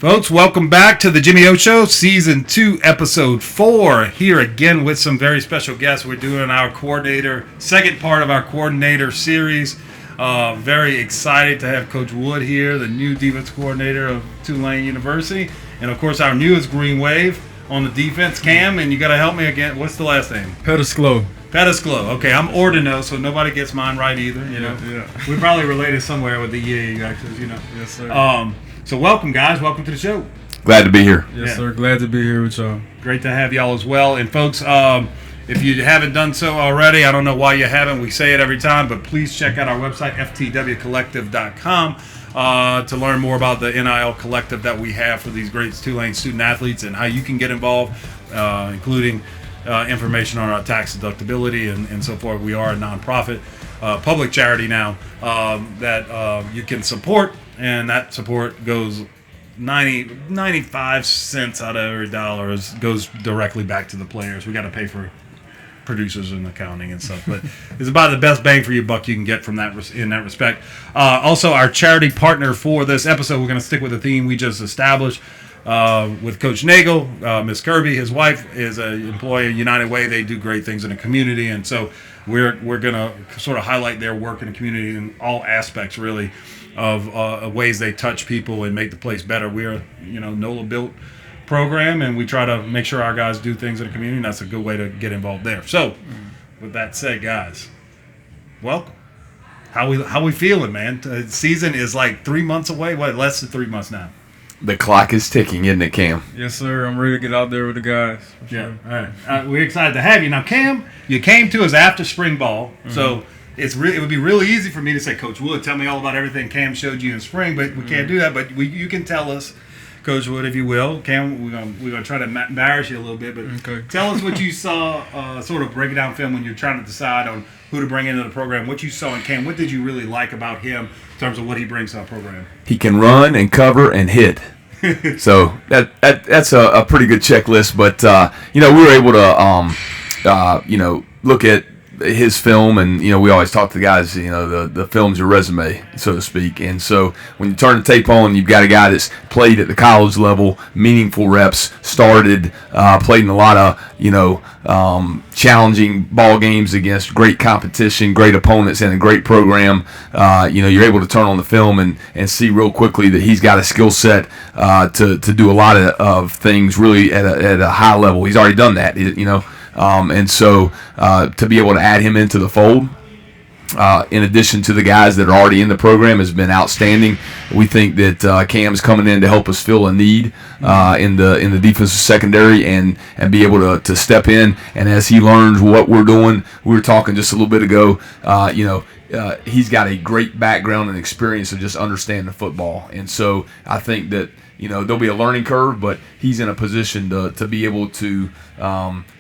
Folks, welcome back to the Jimmy O Show, Season 2, Episode 4. Here again with some very special guests. We're doing our second part of our coordinator series. Very excited to have Coach Wood here, the new defense coordinator of Tulane University. And, of course, our newest Green Wave on the defense, Cam. And you got to help me again. What's the last name? Pedescleaux. Pedescleaux. Okay, I'm Ordino, so nobody gets mine right either. You know, we're probably related somewhere with the EA, actually. You know. Yes, sir. So welcome, guys. Welcome to the show. Glad to be here. Yes, sir. Glad to be here with y'all. Great to have y'all as well. And folks, if you haven't done so already, I don't know why you haven't. We say it every time, but please check out our website, ftwcollective.com, to learn more about the NIL collective that we have for these great Tulane student athletes and how you can get involved, including information on our tax deductibility and so forth. We are a nonprofit, public charity now that you can support. And that support goes 95 cents out of every dollar goes directly back to the players. We got to pay for producers and accounting and stuff, but it's about the best bang for your buck you can get from that in that respect. Also, our charity partner for this episode, we're going to stick with the theme we just established with Coach Nagel. Miss Kirby, his wife, is an employee of United Way. They do great things in the community, and so we're going to sort of highlight their work in the community in all aspects, really, of ways they touch people and make the place better. We're a NOLA built program, and we try to make sure our guys do things in the community, and that's a good way to get involved there. So, with that said, guys, welcome. How we feeling, man? The season is like 3 months away. What, less than 3 months now? The clock is ticking, isn't it, Cam? Yes, sir. I'm ready to get out there with the guys. Yeah. All right. We're excited to have you. Now, Cam, you came to us after spring ball, so it would be really easy for me to say, Coach Wood, tell me all about everything Cam showed you in spring, but we can't do that. But you can tell us, Coach Wood, if you will. Cam, we're gonna try to embarrass you a little bit, but tell us what you saw, sort of breaking down film when you're trying to decide on who to bring into the program. What you saw in Cam, what did you really like about him in terms of what he brings to our program? He can run and cover and hit. So that's a pretty good checklist. But we were able to look at his film, and we always talk to the guys. The film's your resume, so to speak. And so when you turn the tape on, you've got a guy that's played at the college level, meaningful reps, started, played in a lot of challenging ball games against great competition, great opponents, and a great program. You're able to turn on the film and see real quickly that he's got a skill set to do a lot of things really at a high level. He's already done that, and so to be able to add him into the fold, in addition to the guys that are already in the program, has been outstanding. We think that Cam's coming in to help us fill a need in the defensive secondary and be able to step in. And as he learns what we're doing, we were talking just a little bit ago, he's got a great background and experience of just understanding the football. And so I think that there'll be a learning curve, but he's in a position to be able to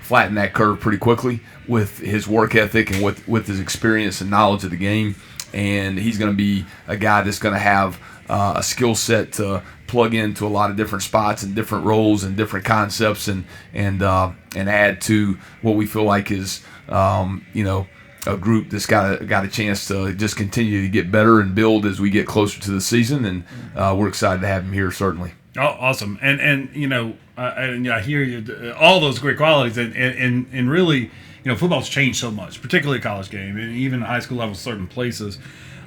flatten that curve pretty quickly with his work ethic and with his experience and knowledge of the game. And he's going to be a guy that's going to have a skill set to plug into a lot of different spots and different roles and different concepts and add to what we feel like is a group that's got a chance to just continue to get better and build as we get closer to the season, and we're excited to have him here, certainly. Oh, awesome! And I hear you, all those great qualities, and really, football's changed so much, particularly college game, and even high school level, certain places,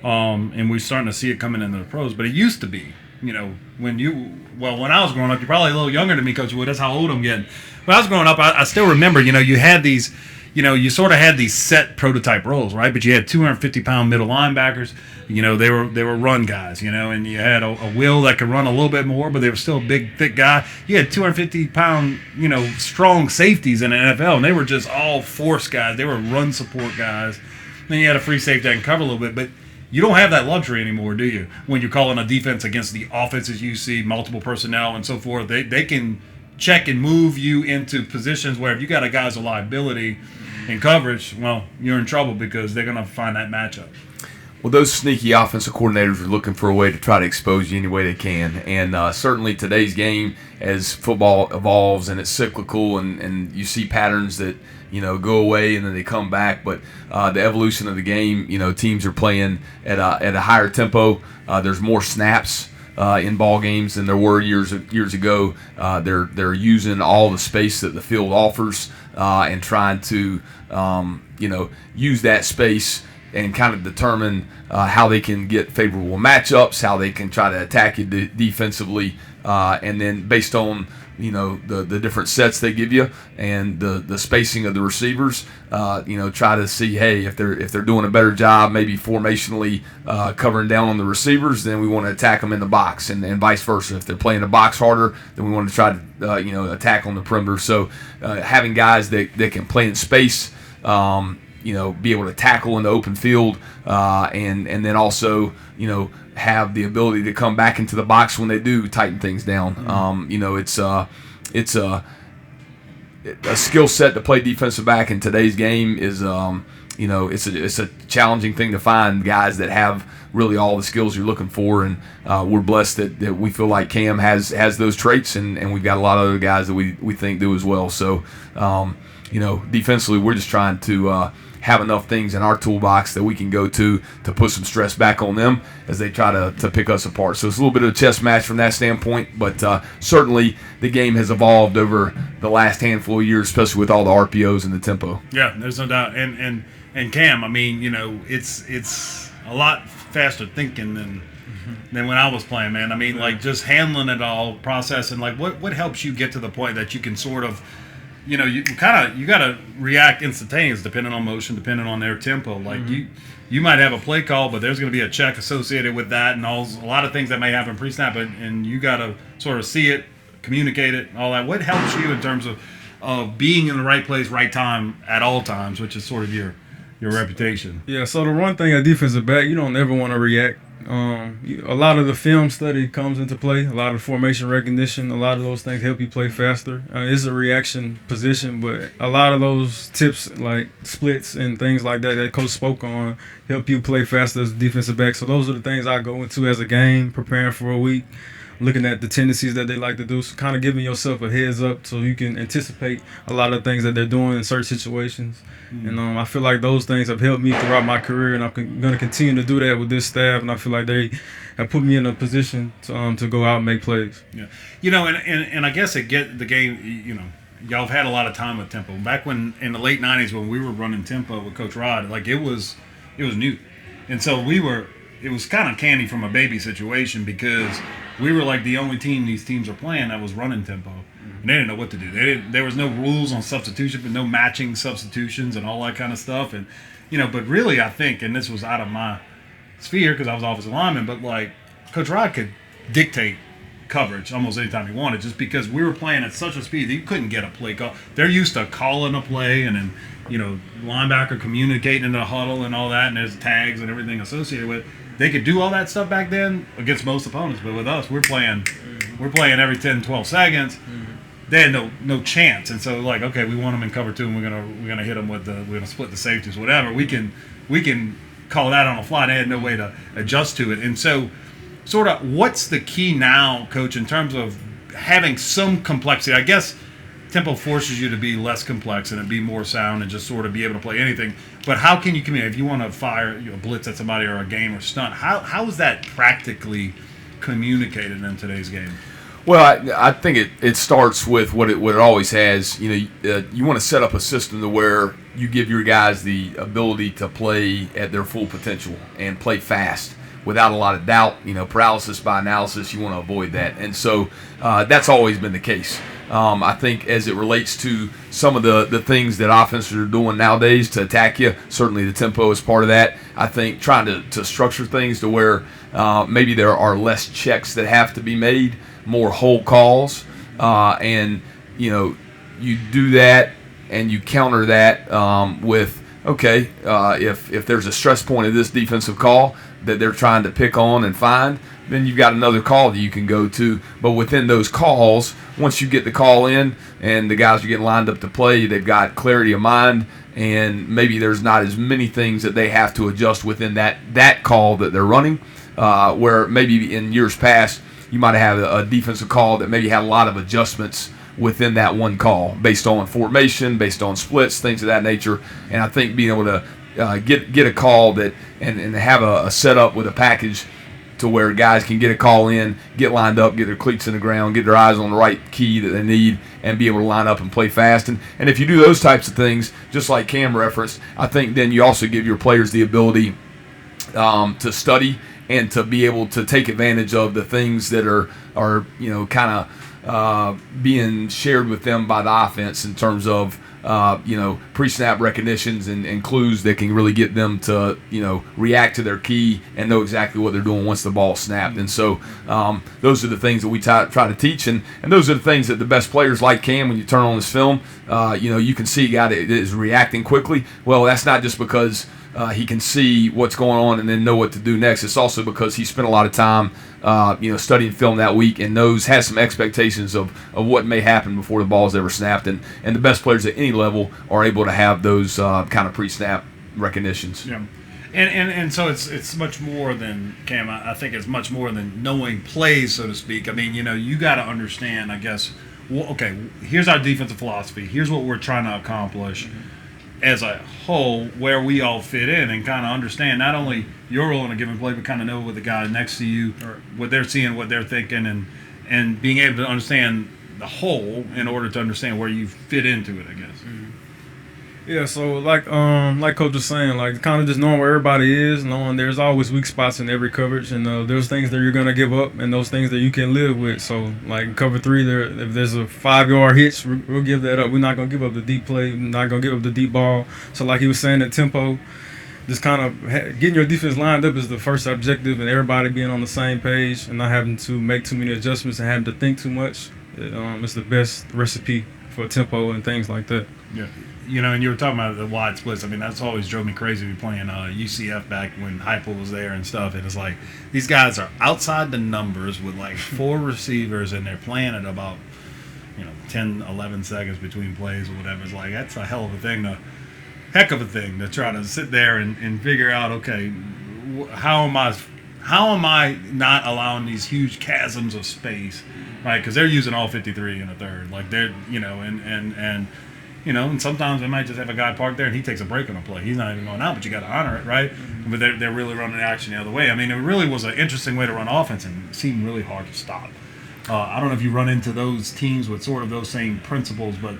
and we're starting to see it coming into the pros. But it used to be, when I was growing up, you're probably a little younger than me, Coach Wood. That's how old I'm getting. When I was growing up, I still remember, you had these. You sort of had these set prototype roles, right? But you had 250-pound middle linebackers. They were run guys, and you had a Will that could run a little bit more, but they were still a big, thick guy. You had 250-pound, strong safeties in the NFL, and they were just all force guys. They were run support guys. Then you had a free safety that can cover a little bit, but you don't have that luxury anymore, do you? When you're calling a defense against the offenses you see, multiple personnel and so forth, they can check and move you into positions where if you got a guy's a liability in coverage, well, you're in trouble because they're going to find that matchup. Well, those sneaky offensive coordinators are looking for a way to try to expose you any way they can. And certainly today's game, as football evolves and it's cyclical and you see patterns that, go away and then they come back. But the evolution of the game, teams are playing at a higher tempo. There's more snaps in ball games than there were years ago. They're using all the space that the field offers and trying to use that space and kind of determine how they can get favorable matchups, how they can try to attack you defensively, and then based on the different sets they give you and the spacing of the receivers, try to see, hey, if they're doing a better job maybe formationally covering down on the receivers, then we want to attack them in the box, and vice versa. If they're playing the box harder, then we want to try to attack on the perimeter. So having guys that can play in space, be able to tackle in the open field, and then also have the ability to come back into the box when they do tighten things down. It's a skill set to play defensive back in today's game is it's a challenging thing to find guys that have really all the skills you're looking for, and we're blessed that we feel like Cam has those traits, and we've got a lot of other guys that we think do as well. So defensively we're just trying to have enough things in our toolbox that we can go to put some stress back on them as they try to pick us apart. So it's a little bit of a chess match from that standpoint, but certainly the game has evolved over the last handful of years, especially with all the RPOs and the tempo. Yeah, there's no doubt. And Cam, I mean, it's a lot faster thinking than when I was playing, man. I mean, like just handling it all, processing. Like what helps you get to the point that you can sort of you got to react instantaneous, depending on motion, depending on their tempo. Like you might have a play call, but there's going to be a check associated with that, and a lot of things that may happen pre-snap, and you got to sort of see it, communicate it, all that. What helps you in terms of being in the right place, right time at all times, which is sort of your reputation? Yeah. So the one thing at defensive back, you don't ever want to react. A lot of the film study comes into play. A lot of formation recognition, a lot of those things help you play faster. It's a reaction position, but a lot of those tips like splits and things like that Coach spoke on help you play faster as a defensive back. So those are the things I go into as a game, preparing for a week, looking at the tendencies that they like to do, so kind of giving yourself a heads up so you can anticipate a lot of things that they're doing in certain situations. And I feel like those things have helped me throughout my career, and I'm going to continue to do that with this staff, and I feel like they have put me in a position to go out and make plays. Yeah, and I guess it get the game, y'all have had a lot of time with tempo. Back when in the late 90s when we were running tempo with Coach Rod, like it was new. And so it was kind of candy from a baby situation because we were like the only team these teams are playing that was running tempo. And they didn't know what to do. There was no rules on substitution, but no matching substitutions and all that kind of stuff. And, but really I think, and this was out of my sphere because I was offensive lineman, but like Coach Rod could dictate coverage almost anytime he wanted just because we were playing at such a speed that you couldn't get a play call. They're used to calling a play and then, linebacker communicating in the huddle and all that, and there's tags and everything associated with it. They could do all that stuff back then against most opponents, but with us, we're playing every 10, 12 seconds. They had no chance, and so like, okay, we want them in cover 2, and we're gonna hit them we're gonna split the safeties, whatever. We can call that on the fly. They had no way to adjust to it, and so sort of what's the key now, Coach, in terms of having some complexity? I guess tempo forces you to be less complex and to be more sound and just sort of be able to play anything. But how can you communicate? If you want to fire a blitz at somebody or a game or stunt, how is that practically communicated in today's game? Well, I think it starts with what it always has. You want to set up a system to where you give your guys the ability to play at their full potential and play fast without a lot of doubt. Paralysis by analysis, you want to avoid that. And so that's always been the case. I think as it relates to some of the things that offenses are doing nowadays to attack you, certainly the tempo is part of that. I think trying to structure things to where maybe there are less checks that have to be made, more whole calls, and you do that and you counter that with, okay, if there's a stress point of this defensive call that they're trying to pick on and find, then you've got another call that you can go to. But within those calls, once you get the call in and the guys are getting lined up to play, they've got clarity of mind, and maybe there's not as many things that they have to adjust within that call that they're running, where maybe in years past you might have a defensive call that maybe had a lot of adjustments within that one call based on formation, based on splits, things of that nature. And I think being able to get a call that and have a setup with a package to where guys can get a call in, get lined up, get their cleats in the ground, get their eyes on the right key that they need, and be able to line up and play fast. And if you do those types of things, just like Cam referenced, I think then you also give your players the ability to study and to be able to take advantage of the things that are kind of being shared with them by the offense in terms of pre-snap recognitions and clues that can really get them to react to their key and know exactly what they're doing once the ball's snapped. And so those are the things that we try to teach, and those are the things that the best players like Cam, when you turn on this film, you can see a guy that is reacting quickly. Well, that's not just because he can see what's going on and then know what to do next. It's also because he spent a lot of time studying film that week and has some expectations of what may happen before the ball is ever snapped. And the best players at any level are able to have those kind of pre-snap recognitions. Yeah. And so it's much more than, Cam, I think it's much more than knowing plays, so to speak. I mean, you got to understand, I guess, okay, here's our defensive philosophy. Here's what we're trying to accomplish. Mm-hmm. As a whole, where we all fit in, and kind of understand not only your role in a given play, but kind of know what the guy next to you, or what they're seeing, what they're thinking, and being able to understand the whole in order to understand where you fit into it, I guess. Mm-hmm. Yeah, so like Coach was saying, like kind of just knowing where everybody is, knowing there's always weak spots in every coverage, and there's things that you're gonna give up, and those things that you can live with. So like in cover 3, if there's a 5-yard hitch, we'll give that up. We're not gonna give up the deep play. We're not gonna give up the deep ball. So like he was saying, that tempo, just kind of getting your defense lined up is the first objective, and everybody being on the same page and not having to make too many adjustments and having to think too much. It's the best recipe for tempo and things like that. Yeah. And you were talking about the wide splits. I mean, that's always drove me crazy playing UCF back when Heupel was there and stuff. And it's like these guys are outside the numbers with like 4 receivers, and they're playing at about 10, 11 seconds between plays or whatever. It's like that's a heck of a thing to try to sit there and figure out. Okay, how am I not allowing these huge chasms of space, right? Because they're using all 53 in a third. Like they're and sometimes they might just have a guy parked there and he takes a break on a play. He's not even going out, but you got to honor it, right? Mm-hmm. But they're really running the action the other way. I mean, it really was an interesting way to run offense, and it seemed really hard to stop. I don't know if you run into those teams with sort of those same principles, but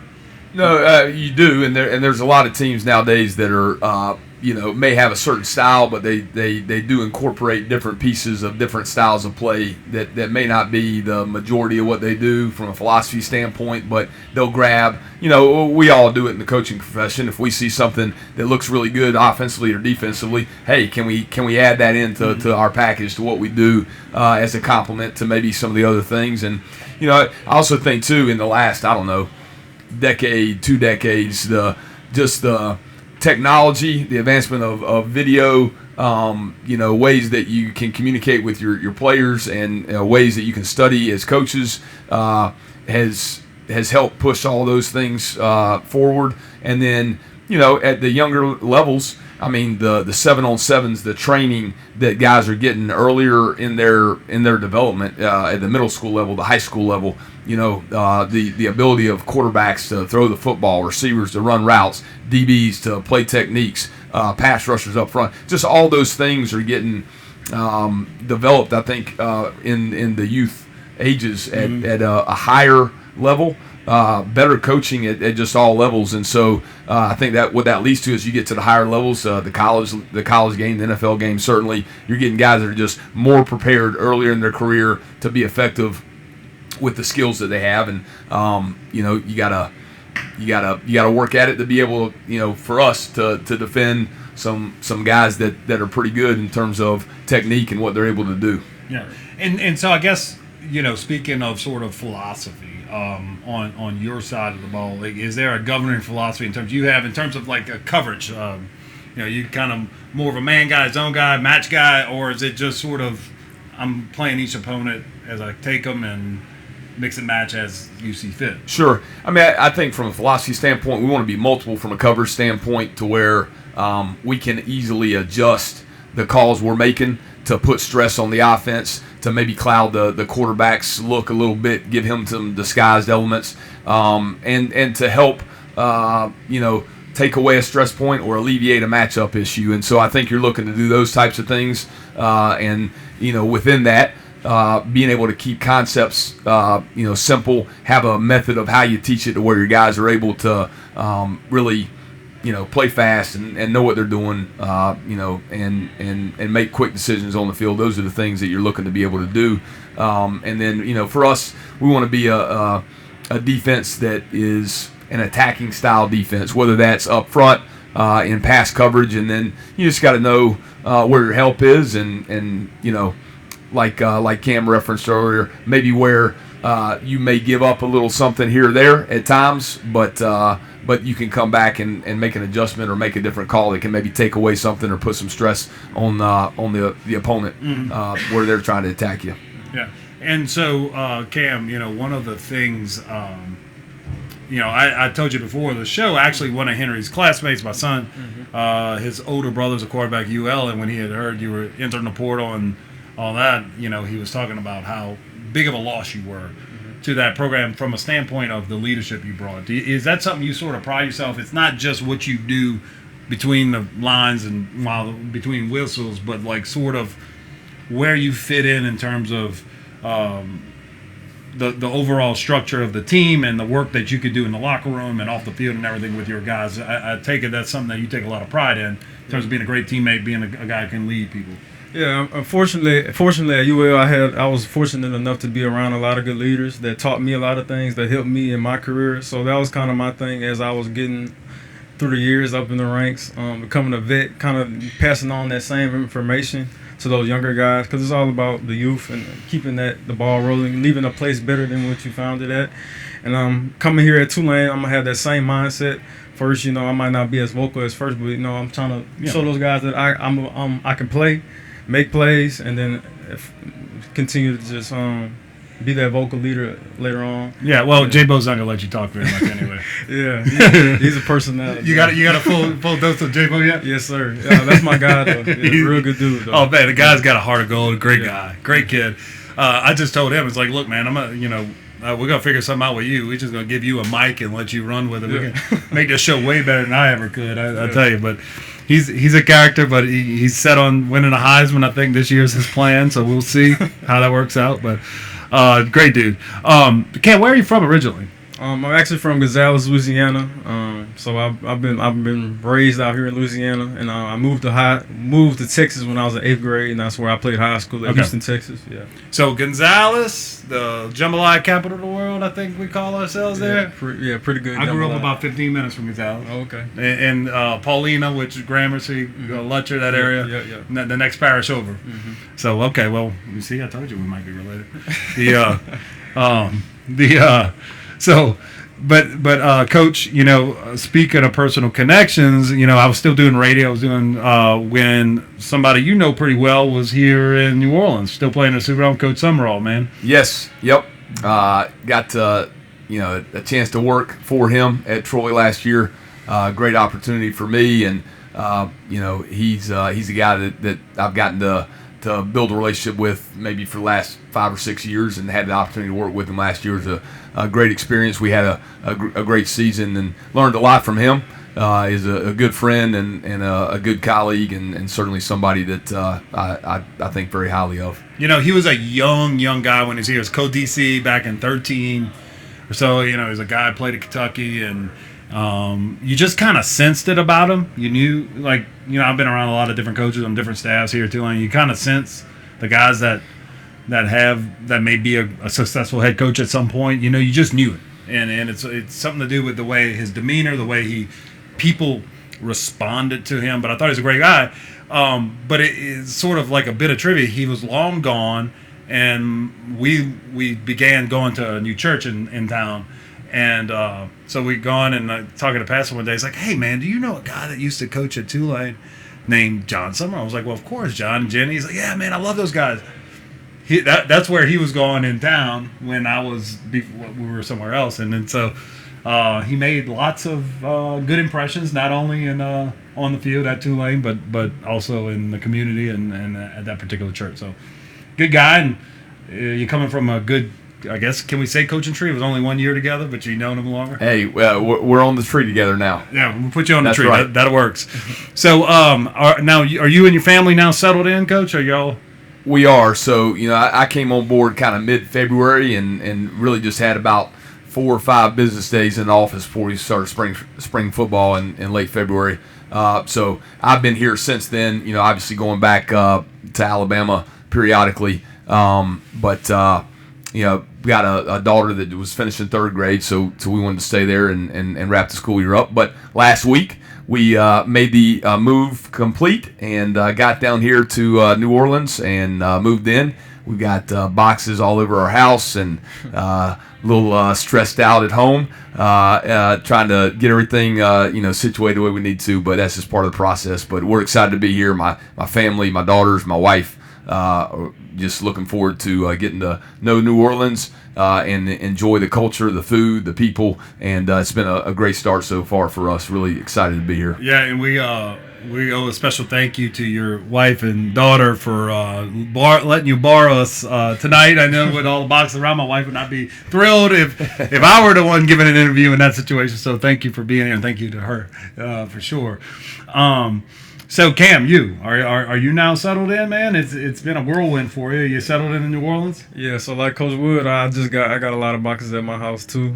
no, you do, and there's a lot of teams nowadays that are may have a certain style, but they do incorporate different pieces of different styles of play that may not be the majority of what they do from a philosophy standpoint, but they'll grab, we all do it in the coaching profession. If we see something that looks really good offensively or defensively, hey, can we add that into our package to what we do as a complement to maybe some of the other things? And I also think too, in the last, I don't know, decade, 2 decades, the technology, the advancement of video, ways that you can communicate with your players, and ways that you can study as coaches has helped push all those things forward. And then at the younger levels, I mean the 7-on-7s, the training that guys are getting earlier in their development at the middle school level, the high school level. The ability of quarterbacks to throw the football, receivers to run routes, DBs to play techniques, pass rushers up front. Just all those things are getting developed, I think, in the youth ages at a higher level. Better coaching at just all levels, and so I think that what that leads to is you get to the higher levels, the college game, the NFL game. Certainly, you're getting guys that are just more prepared earlier in their career to be effective with the skills that they have, and you gotta work at it to be able to, for us to defend some guys that are pretty good in terms of technique and what they're able to do. Yeah, and so I guess speaking of sort of philosophy on your side of the ball, like, is there a governing philosophy in terms of like a coverage? You kind of more of a man guy, zone guy, match guy, or is it just sort of I'm playing each opponent as I take them and mix and match as you see fit? Sure. I mean, I think from a philosophy standpoint, we want to be multiple from a coverage standpoint to where we can easily adjust the calls we're making to put stress on the offense, to maybe cloud the quarterback's look a little bit, give him some disguised elements, and to help take away a stress point or alleviate a matchup issue. And so I think you're looking to do those types of things, and within that, being able to keep concepts, simple, have a method of how you teach it to where your guys are able to really, play fast and know what they're doing, and make quick decisions on the field. Those are the things that you're looking to be able to do. And then, for us, we want to be a defense that is an attacking style defense, whether that's up front in pass coverage, and then you just got to know where your help is, and like Cam referenced earlier, maybe where you may give up a little something here or there at times, but you can come back and make an adjustment or make a different call that can maybe take away something or put some stress on the opponent where they're trying to attack you. Yeah, and so Cam, one of the things, I told you before the show. Actually, one of Henry's classmates, my son, his older brother's a quarterback at UL, and when he had heard you were entering the portal and all that, he was talking about how big of a loss you were to that program from a standpoint of the leadership you brought. Is that something you sort of pride yourself? It's not just what you do between the lines and between whistles, but like sort of where you fit in terms of the overall structure of the team and the work that you could do in the locker room and off the field and everything with your guys. I take it that's something that you take a lot of pride in terms of being a great teammate, being a guy who can lead people. Yeah, fortunately at UL, I was fortunate enough to be around a lot of good leaders that taught me a lot of things that helped me in my career. So that was kind of my thing as I was getting through the years up in the ranks, becoming a vet, kind of passing on that same information to those younger guys, because it's all about the youth and keeping the ball rolling, leaving a place better than what you found it at. And coming here at Tulane, I'm gonna have that same mindset. First, I might not be as vocal as first, but I'm trying to show those guys that I can play, make plays, and then continue to just be that vocal leader later on. Yeah, well, J-Bo's not gonna let you talk very much anyway. Yeah, he's a personality. You got a full dose of J-Bo yet? Yes, sir. Yeah, that's my guy though. He's a real good dude though. Oh man, the guy's got a heart of gold. Great guy, great kid. I just told him, it's like, look, man, we're gonna figure something out with you. We're just gonna give you a mic and let you run with it. We can make this show way better than I ever could. I tell you, but. He's a character, but he's set on winning a Heisman. I think this year's his plan, so we'll see how that works out. But great dude. Ken, where are you from originally? I'm actually from Gonzales, Louisiana. So I've been raised out here in Louisiana, and I moved to Texas when I was in 8th grade, and that's where I played high school at Houston, Texas. Yeah. So Gonzales, the jambalaya capital of the world, I think we call ourselves there. Pretty good. I grew up about 15 minutes from Gonzales. Oh, okay. And Paulina, which is Gramercy, Lutcher, that area. Yeah. The next parish over. Mm-hmm. So okay, well, you see, I told you we might be related. But Coach, speaking of personal connections, I was still doing radio. I was doing when somebody pretty well was here in New Orleans, still playing the Superdome. Coach Summerall, man. Yes. Yep. Got a chance to work for him at Troy last year. Great opportunity for me, and he's a guy that I've gotten to build a relationship with maybe for the last 5 or 6 years, and had the opportunity to work with him last year. It was a great experience. We had a great season and learned a lot from him. He's a good friend and a good colleague, and certainly somebody that I think very highly of. He was a young guy when he was here. He was co-DC back in 13 or so. He was a guy who played at Kentucky, and you just kind of sensed it about him. You knew, I've been around a lot of different coaches on different staffs here too, and you kind of sense the guys that may be a successful head coach at some point. You just knew it, and it's something to do with the way his demeanor, the way people responded to him. But I thought he was a great guy. But it's sort of like a bit of trivia. He was long gone, and we began going to a new church in town. And so we'd gone and talking to Pastor one day. He's like, "Hey, man, do you know a guy that used to coach at Tulane named John Summer?" I was like, "Well, of course, John and Jenny." He's like, "Yeah, man, I love those guys." That's where he was going in town when we were somewhere else. And then so he made lots of good impressions, not only on the field at Tulane, but also in the community and at that particular church. So good guy, and you're coming from a good, I guess, can we say coaching tree? It was only 1 year together, but you've known him longer. Hey, we're on the tree together now. Yeah, we'll put you on the That's tree. Right. That works. So, are you and your family now settled in, Coach? Are y'all We are. So, I came on board kind of mid-February and really just had about 4 or 5 business days in the office before we started spring football in late February. So I've been here since then, obviously going back to Alabama periodically. But we got a daughter that was finishing 3rd grade, so we wanted to stay there and wrap the school year up. But last week, we made the move complete and got down here to New Orleans and moved in. We've got boxes all over our house and a little stressed out at home, trying to get everything situated the way we need to. But that's just part of the process. But we're excited to be here. My family, my daughters, my wife, just looking forward to getting to know New Orleans and enjoy the culture, the food, the people, and it's been a great start so far for us. Really excited to be here. Yeah, and we owe a special thank you to your wife and daughter for letting you borrow us tonight. I know with all the boxes around, my wife would not be thrilled if I were the one giving an interview in that situation. So thank you for being here, and thank you to her for sure. So Cam, are you now settled in, man? It's been a whirlwind for you. You settled in New Orleans? Yeah. So like Coach Wood, I got a lot of boxes at my house too.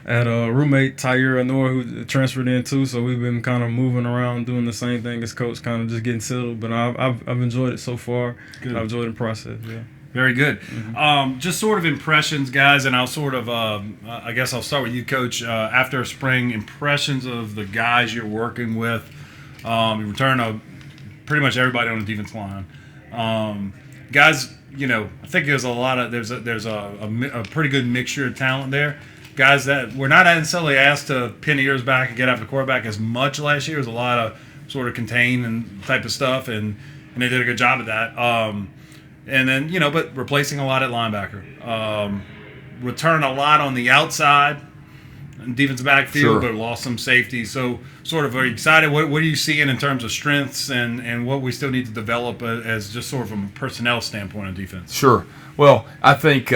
I had a roommate, Tyre Anor, who transferred in too. So we've been kind of moving around, doing the same thing as Coach, kind of just getting settled. But I've enjoyed it so far. Good. I've enjoyed the process. Yeah. Very good. Mm-hmm. Just sort of impressions, guys, and I'll sort of, I guess I'll start with you, Coach. After spring, impressions of the guys you're working with. You return pretty much everybody on the defense line. Guys, I think there's a pretty good mixture of talent there. Guys that were not necessarily asked to pin ears back and get after the quarterback as much last year. There's a lot of sort of contain and type of stuff, and they did a good job of that. And then, but replacing a lot at linebacker. Return a lot on the outside. Defensive backfield, but lost some safety. So, sort of very excited. What are you seeing in terms of strengths and what we still need to develop as just sort of from a personnel standpoint on defense? Sure. Well, I think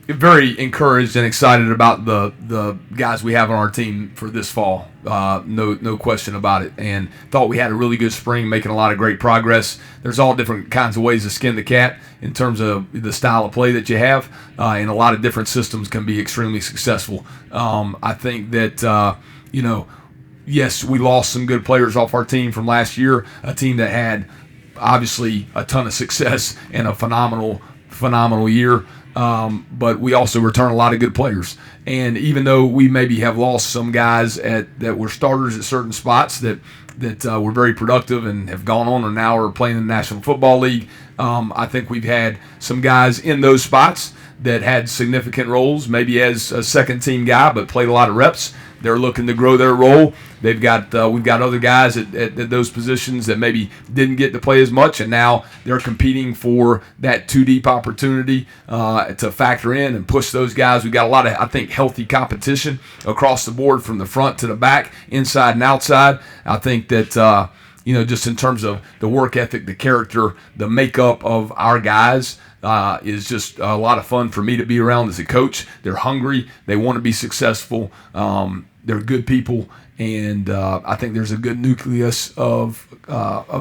very encouraged and excited about the guys we have on our team for this fall. No question about it. And thought we had a really good spring, making a lot of great progress. There's all different kinds of ways to skin the cat in terms of the style of play that you have, and a lot of different systems can be extremely successful. I think that yes, we lost some good players off our team from last year, a team that had obviously a ton of success and a phenomenal year. But we also return a lot of good players. And even though we maybe have lost some guys that were starters at certain spots that were very productive and have gone on and now are playing in the National Football League, I think we've had some guys in those spots that had significant roles, maybe as a second-team guy, but played a lot of reps. They're looking to grow their role. We've got other guys at those positions that maybe didn't get to play as much, and now they're competing for that 2-deep opportunity to factor in and push those guys. We've got a lot of, I think, healthy competition across the board from the front to the back, inside and outside. I think that just in terms of the work ethic, the character, the makeup of our guys, is just a lot of fun for me to be around as a coach. They're hungry. They want to be successful. They're good people, and I think there's a good nucleus of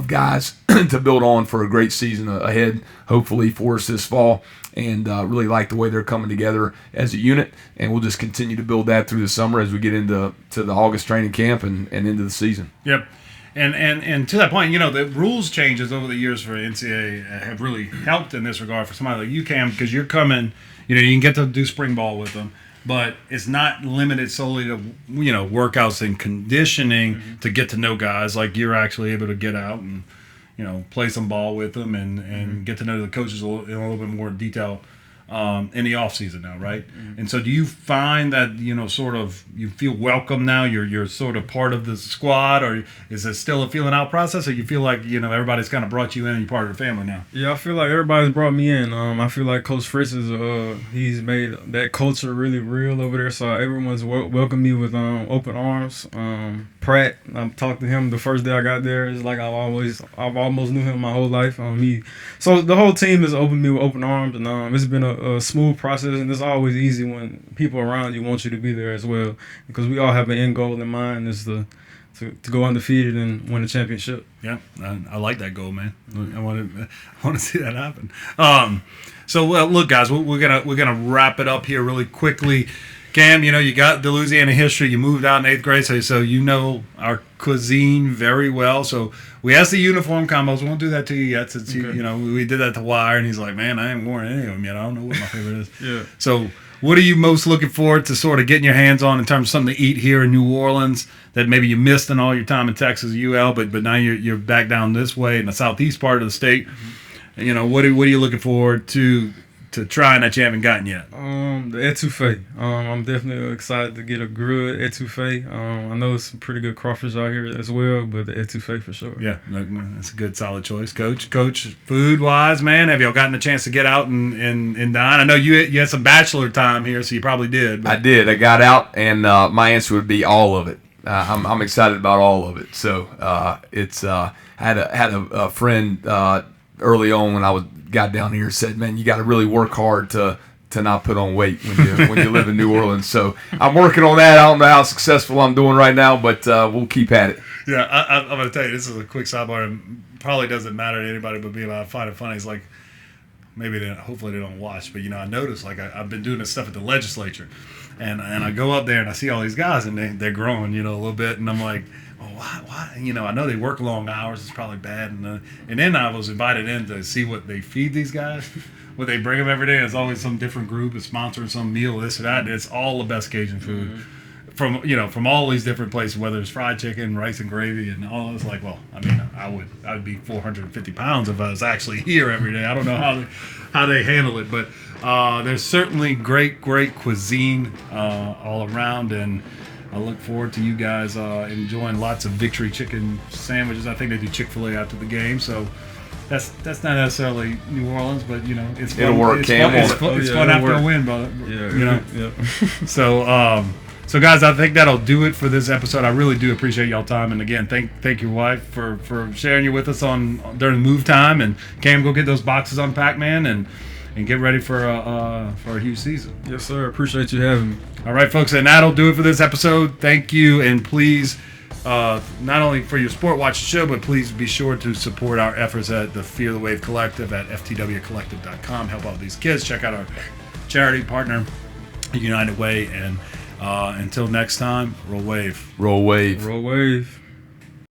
guys to build on for a great season ahead, hopefully for us this fall. And really like the way they're coming together as a unit, and we'll just continue to build that through the summer as we get into the August training camp and into the season. Yep. And to that point, the rules changes over the years for NCAA have really helped in this regard for somebody like you, Cam, because you're coming, you can get to do spring ball with them, but it's not limited solely to, workouts and conditioning to get to know guys. Like you're actually able to get out and, play some ball with them and get to know the coaches in a little bit more detail in the off season now, right? Mm-hmm. And so, do you find that sort of you feel welcome now? You're sort of part of the squad, or is it still a feeling out process, or you feel like everybody's kind of brought you in and you're part of the family now? Yeah, I feel like everybody's brought me in. I feel like Coach Fritz he's made that culture really real over there. So everyone's welcomed me with open arms. Pratt, I've talked to him the first day I got there. It's like I've almost knew him my whole life. So the whole team has opened me with open arms, and it's been a smooth process, and it's always easy when people around you want you to be there as well, because we all have an end goal in mind. Is to to go undefeated and win a championship. Yeah, I like that goal, man. I want to see that happen. So well, look, guys, we're gonna wrap it up here really quickly. Cam, you got the Louisiana history. You moved out in 8th grade, so you know our cuisine very well. So we asked the uniform combos. We won't do that to you yet, since we did that to Wire, and he's like, man, I ain't worn any of them yet. I don't know what my favorite is. Yeah. So what are you most looking forward to sort of getting your hands on in terms of something to eat here in New Orleans that maybe you missed in all your time in Texas, UL, but now you're back down this way in the southeast part of the state? Mm-hmm. What are you looking forward to trying that you haven't gotten yet? The etouffee. I'm definitely excited to get a grilled etouffee. I know there's some pretty good crawfish out here as well, but the etouffee for sure. Yeah, that's a good, solid choice. Coach, food-wise, man, have y'all gotten a chance to get out and dine? I know you had some bachelor time here, so you probably did. I did. I got out, and my answer would be all of it. I'm excited about all of it. So it's I had a friend early on when I got down here said, man, you got to really work hard to not put on weight when you live in New Orleans. So I'm working on that. I don't know how successful I'm doing right now, but we'll keep at it. Yeah, I'm going to tell you, this is a quick sidebar, and probably doesn't matter to anybody but me. I find it funny. It's like, hopefully they don't watch, but I noticed, like, I've been doing this stuff at the legislature, and I go up there and I see all these guys, and they're growing, a little bit, and I'm like, oh, why? I know they work long hours. It's probably bad. And then I was invited in to see what they feed these guys, what they bring them every day. It's always some different group is sponsoring some meal, this or that. And it's all the best Cajun food from all these different places, whether it's fried chicken, rice and gravy, and all. It's like, well, I would be 450 pounds if I was actually here every day. I don't know how they handle it, but there's certainly great cuisine all around, and I look forward to you guys enjoying lots of victory chicken sandwiches. I think they do Chick-fil-A after the game, so that's not necessarily New Orleans, but it's fun. It'll work, Cam. It's fun after a win, but Yeah. So guys, I think that'll do it for this episode. I really do appreciate y'all time, and again, thank your wife for sharing you with us during move time. And Cam, go get those boxes unpacked, man, and get ready for a huge season. Yes, sir. Appreciate you having me. All right, folks, and that'll do it for this episode. Thank you, and please, not only for your Sport Watch show, but please be sure to support our efforts at the Fear the Wave Collective at ftwcollective.com. Help out these kids. Check out our charity partner, United Way, and until next time, roll wave. Roll wave. Roll wave.